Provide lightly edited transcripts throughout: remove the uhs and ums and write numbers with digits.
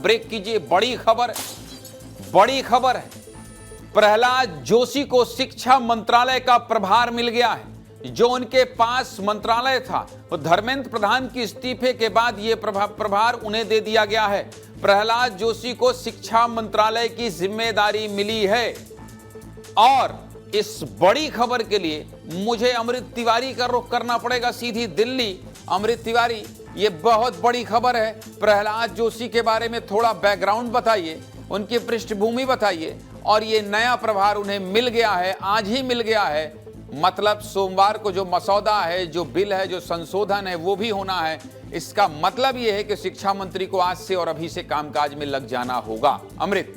Break कीजिए। बड़ी खबर है, प्रहलाद जोशी को शिक्षा मंत्रालय का प्रभार मिल गया है। जो उनके पास मंत्रालय था वो धर्मेंद्र प्रधान के इस्तीफे के बाद ये प्रभार उन्हें दे दिया गया है। प्रहलाद जोशी को शिक्षा मंत्रालय की जिम्मेदारी मिली है और इस बड़ी खबर के लिए मुझे अमृत तिवारी का रुख करना पड़ेगा सीधी दिल्ली। अमृत तिवारी, ये बहुत बड़ी खबर है। प्रहलाद जोशी के बारे में थोड़ा बैकग्राउंड बताइए, उनकी पृष्ठभूमि बताइए। और ये नया प्रभार उन्हें मिल गया है, आज ही मिल गया है। मतलब सोमवार को जो मसौदा है, जो बिल है, जो संशोधन है, वो भी होना है। इसका मतलब ये है कि शिक्षा मंत्री को आज से और अभी से कामकाज में लग जाना होगा। अमृत।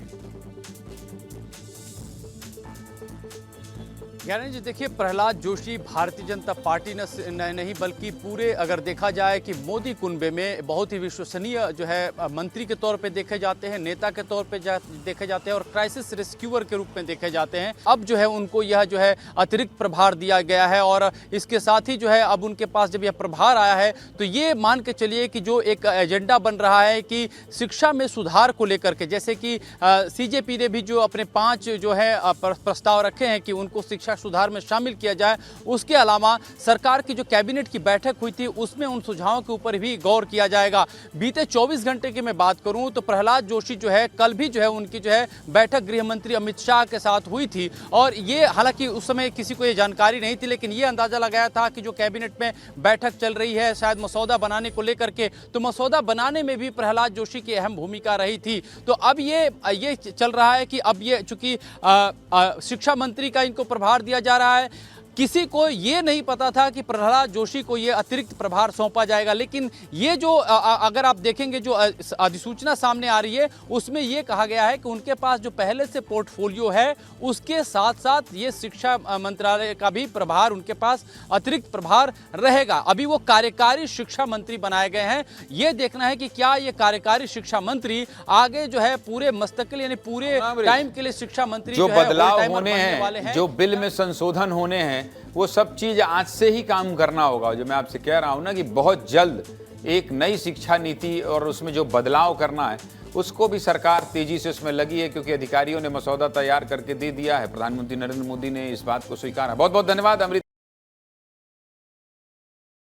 ज्ञानेंद्र जी, देखिए, प्रहलाद जोशी भारतीय जनता पार्टी नहीं बल्कि पूरे अगर देखा जाए कि मोदी कुनबे में बहुत ही विश्वसनीय जो है मंत्री के तौर पे देखे जाते हैं, नेता के तौर पे देखे जाते हैं और क्राइसिस रेस्क्यूअर के रूप में देखे जाते हैं। अब जो है उनको यह जो है अतिरिक्त प्रभार दिया गया है और इसके साथ ही जो है अब उनके पास जब यह प्रभार आया है तो ये मान के चलिए कि जो एक एजेंडा बन रहा है कि शिक्षा में सुधार को लेकर के, जैसे कि सीजेपी ने भी जो अपने 5 जो है प्रस्ताव रखे हैं कि उनको शिक्षा सुधार में शामिल किया जाए, उसके अलावा सरकार की जो कैबिनेट की बैठक हुई थी उसमें उन सुझावों के ऊपर भी गौर किया जाएगा। बीते 24 घंटे की मैं बात करूं तो प्रहलाद जोशी जो है कल भी जो है उनकी जो है बैठक गृह मंत्री अमित शाह के साथ हुई थी और ये हालांकि उस समय किसी को ये जानकारी नहीं थी, लेकिन ये अंदाजा लगाया था कि जो कैबिनेट में बैठक चल रही है शायद मसौदा बनाने को लेकर के, तो मसौदा बनाने में भी प्रहलाद जोशी की अहम भूमिका रही थी। तो अब ये चल रहा है कि अब ये चूंकि शिक्षा मंत्री का इनको प्रभार दिया जा रहा है, किसी को ये नहीं पता था कि प्रहलाद जोशी को ये अतिरिक्त प्रभार सौंपा जाएगा। लेकिन ये जो अगर आप देखेंगे जो अधिसूचना सामने आ रही है उसमें ये कहा गया है कि उनके पास जो पहले से पोर्टफोलियो है उसके साथ साथ ये शिक्षा मंत्रालय का भी प्रभार उनके पास अतिरिक्त प्रभार रहेगा। अभी वो कार्यकारी शिक्षा मंत्री बनाए गए हैं। ये देखना है कि क्या ये कार्यकारी शिक्षा मंत्री आगे जो है पूरे मस्तकल यानी पूरे टाइम के लिए शिक्षा मंत्री जो बदलाव होने हैं, जो बिल में संशोधन होने हैं, वो सब चीज आज से ही काम करना होगा। जो मैं आपसे कह रहा हूं ना कि बहुत जल्द एक नई शिक्षा नीति और उसमें जो बदलाव करना है उसको भी सरकार तेजी से उसमें लगी है, क्योंकि अधिकारियों ने मसौदा तैयार करके दे दिया है। प्रधानमंत्री नरेंद्र मोदी ने इस बात को स्वीकारा। बहुत बहुत धन्यवाद अमृत।